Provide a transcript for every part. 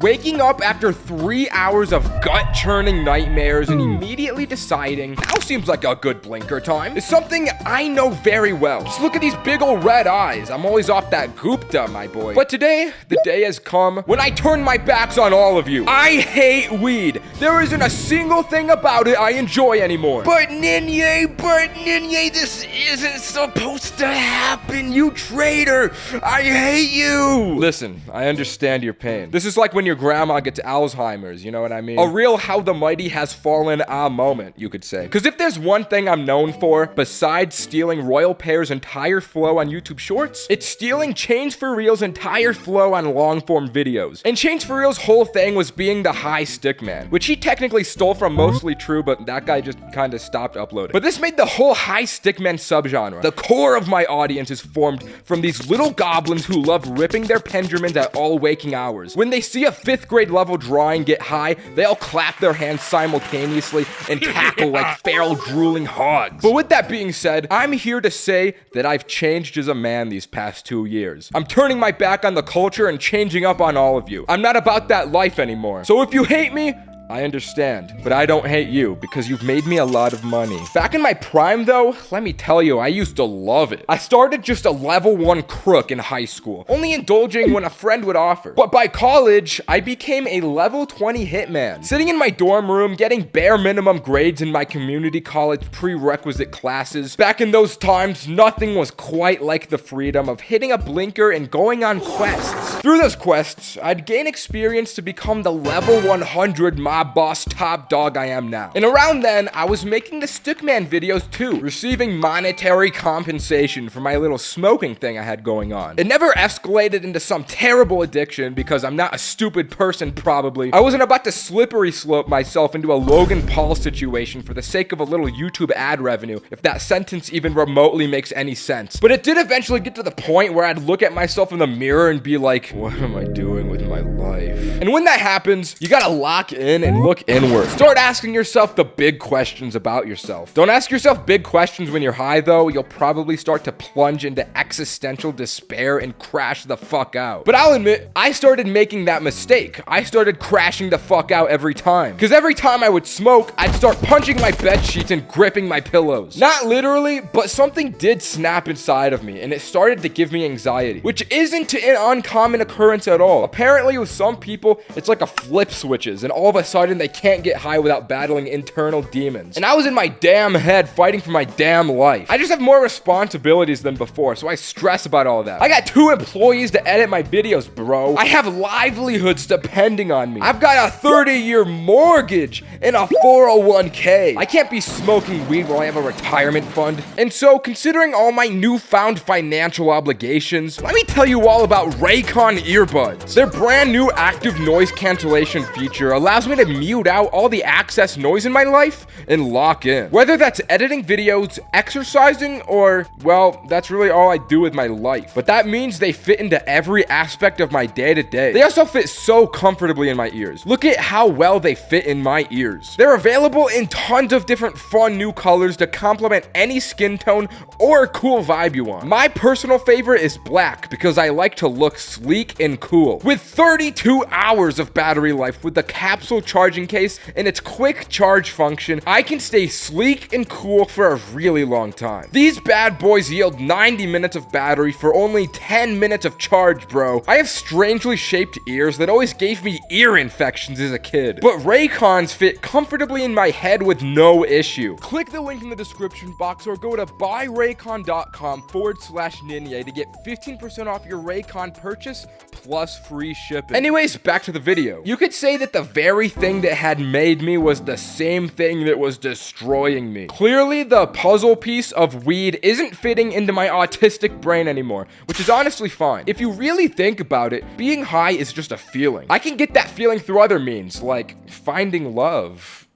Waking up after 3 hours of gut-churning nightmares and immediately deciding, now seems like a good blinker time, is something I know very well. Just look at these big ol' red eyes. I'm always off that Gupta, my boy. But today, the day has come when I turn my backs on all of you. I hate weed. There isn't a single thing about it I enjoy anymore. But Ninye, this isn't supposed to happen, you traitor. I hate you. Listen, I understand your pain. This is like when your grandma gets Alzheimer's, you know what I mean? A real how the mighty has fallen moment, you could say. Because if there's one thing I'm known for, besides stealing Royal Pear's entire flow on YouTube Shorts, it's stealing Change for Real's entire flow on long-form videos. And Change for Real's whole thing was being the high stick man, which he technically stole from Mostly True, but that guy just kind of stopped uploading. But this made the whole high stick man subgenre. The core of my audience is formed from these little goblins who love ripping their pendulums at all waking hours. When they see a 5th grade level drawing get high, they all clap their hands simultaneously and cackle like feral drooling hogs. But with that being said, I'm here to say that I've changed as a man these past 2 years. I'm turning my back on the culture and changing up on all of you. I'm not about that life anymore. So if you hate me, I understand, but I don't hate you because you've made me a lot of money. Back in my prime though, let me tell you, I used to love it. I started just a level 1 crook in high school, only indulging when a friend would offer. But by college, I became a level 20 hitman, sitting in my dorm room, getting bare minimum grades in my community college prerequisite classes. Back in those times, nothing was quite like the freedom of hitting a blinker and going on quests. Through those quests, I'd gain experience to become the level 100 mob boss top dog I am now. And around then, I was making the Stickman videos too, receiving monetary compensation for my little smoking thing I had going on. It never escalated into some terrible addiction because I'm not a stupid person probably. I wasn't about to slippery slope myself into a Logan Paul situation for the sake of a little YouTube ad revenue, if that sentence even remotely makes any sense. But it did eventually get to the point where I'd look at myself in the mirror and be like, what am I doing with my life? And when that happens, you gotta lock in and look inward. Start asking yourself the big questions about yourself. Don't ask yourself big questions when you're high though. You'll probably start to plunge into existential despair and crash the fuck out. But I'll admit, I started making that mistake. I started crashing the fuck out every time. Because every time I would smoke, I'd start punching my bed sheets and gripping my pillows. Not literally, but something did snap inside of me and it started to give me anxiety, which isn't an uncommon occurrence at all. Apparently with some people, it's like a flip switches and all of a sudden they can't get high without battling internal demons. And I was in my damn head fighting for my damn life. I just have more responsibilities than before, so I stress about all that. I got 2 employees to edit my videos, bro. I have livelihoods depending on me. I've got a 30-year mortgage and a 401k. I can't be smoking weed while I have a retirement fund. And so, considering all my newfound financial obligations, let me tell you all about Raycon earbuds. Their brand new active noise cancellation feature allows me to mute out all the excess noise in my life and lock in. Whether that's editing videos, exercising, or, well, that's really all I do with my life. But that means they fit into every aspect of my day-to-day. They also fit so comfortably in my ears. Look at how well they fit in my ears. They're available in tons of different fun new colors to complement any skin tone or cool vibe you want. My personal favorite is black because I like to look sleek and cool. With 32 hours of battery life with the capsule charging case and its quick charge function, I can stay sleek and cool for a really long time. These bad boys yield 90 minutes of battery for only 10 minutes of charge, bro. I have strangely shaped ears that always gave me ear infections as a kid, but Raycons fit comfortably in my head with no issue. Click the link in the description box or go to buyraycon.com/Ninye to get 15% off your Raycon purchase plus free shipping. Anyways, back to the video. You could say that the very thing that had made me was the same thing that was destroying me. Clearly, the puzzle piece of weed isn't fitting into my autistic brain anymore, which is honestly fine. If you really think about it, being high is just a feeling. I can get that feeling through other means, like finding love.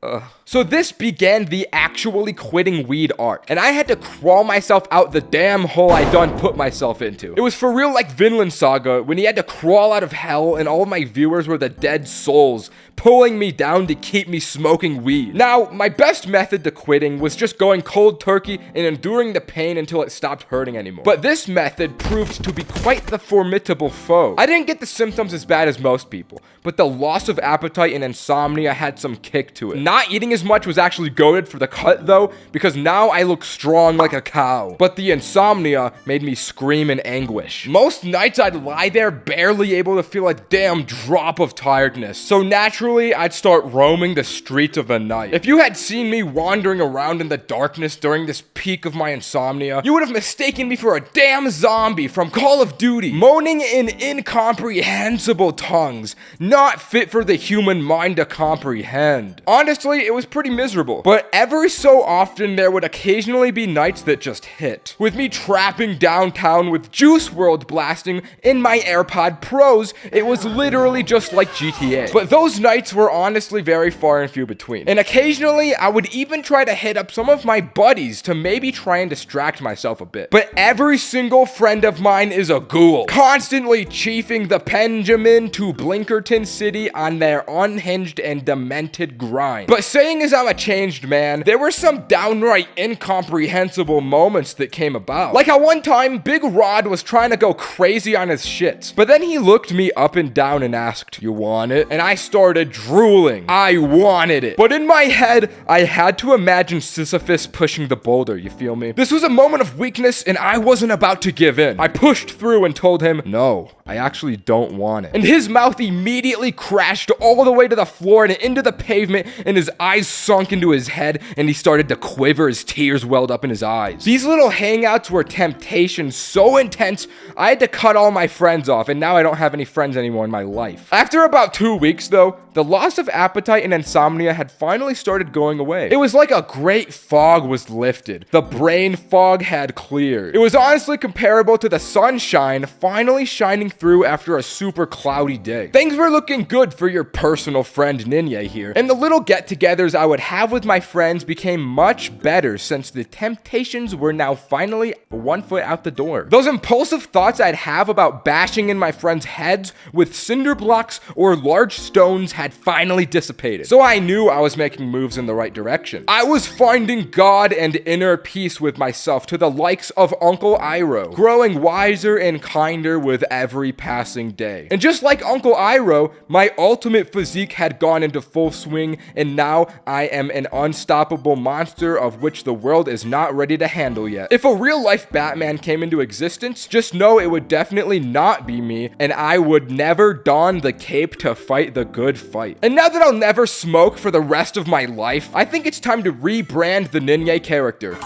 Ugh. So this began the actually quitting weed arc, and I had to crawl myself out the damn hole I done put myself into. It was for real like Vinland Saga, when he had to crawl out of hell and all of my viewers were the dead souls pulling me down to keep me smoking weed. Now, my best method to quitting was just going cold turkey and enduring the pain until it stopped hurting anymore. But this method proved to be quite the formidable foe. I didn't get the symptoms as bad as most people, but the loss of appetite and insomnia had some kick to it. Not eating as much was actually goated for the cut though, because now I look strong like a cow. But the insomnia made me scream in anguish. Most nights I'd lie there barely able to feel a damn drop of tiredness. So naturally, I'd start roaming the streets of the night. If you had seen me wandering around in the darkness during this peak of my insomnia, you would have mistaken me for a damn zombie from Call of Duty, moaning in incomprehensible tongues, not fit for the human mind to comprehend. Honestly, it was pretty miserable, but every so often there would occasionally be nights that just hit. With me trapping downtown with Juice WRLD blasting in my AirPod Pros, it was literally just like GTA. But those nights were honestly very far and few between. And occasionally, I would even try to hit up some of my buddies to maybe try and distract myself a bit. But every single friend of mine is a ghoul, constantly chiefing the Benjamin to Blinkerton City on their unhinged and demented grind. But saying as I'm a changed man, there were some downright incomprehensible moments that came about. Like how one time, Big Rod was trying to go crazy on his shits, but then he looked me up and down and asked, "You want it?" And I started drooling. I wanted it. But in my head, I had to imagine Sisyphus pushing the boulder, you feel me? This was a moment of weakness and I wasn't about to give in. I pushed through and told him, "No, I actually don't want it." And his mouth immediately crashed all the way to the floor and into the pavement, and his eyes sunk into his head and he started to quiver as tears welled up in his eyes. These little hangouts were temptation so intense, I had to cut all my friends off, and now I don't have any friends anymore in my life. After about 2 weeks though, the loss of appetite and insomnia had finally started going away. It was like a great fog was lifted. The brain fog had cleared. It was honestly comparable to the sunshine finally shining through after a super cloudy day. Things were looking good for your personal friend Ninye here, and the little get-togethers I would have with my friends became much better since the temptations were now finally 1 foot out the door. Those impulsive thoughts I'd have about bashing in my friends' heads with cinder blocks or large stones had finally dissipated. So I knew I was making moves in the right direction. I was finding God and inner peace with myself to the likes of Uncle Iroh, growing wiser and kinder with every passing day. And just like Uncle Iroh, my ultimate physique had gone into full swing, and now I am an unstoppable monster of which the world is not ready to handle yet. If a real-life Batman came into existence, just know it would definitely not be me, and I would never don the cape to fight the good fight. And now that I'll never smoke for the rest of my life, I think it's time to rebrand the Ninye character.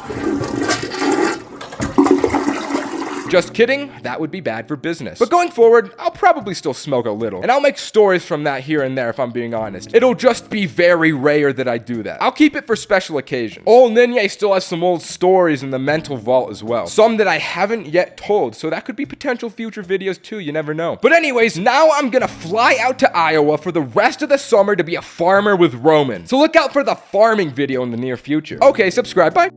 Just kidding, that would be bad for business. But going forward, I'll probably still smoke a little, and I'll make stories from that here and there if I'm being honest. It'll just be very rare that I do that. I'll keep it for special occasions. Old Ninye still has some old stories in the mental vault as well. Some that I haven't yet told, so that could be potential future videos too, you never know. But anyways, now I'm gonna fly out to Iowa for the rest of the summer to be a farmer with Roman. So look out for the farming video in the near future. Okay, subscribe, bye.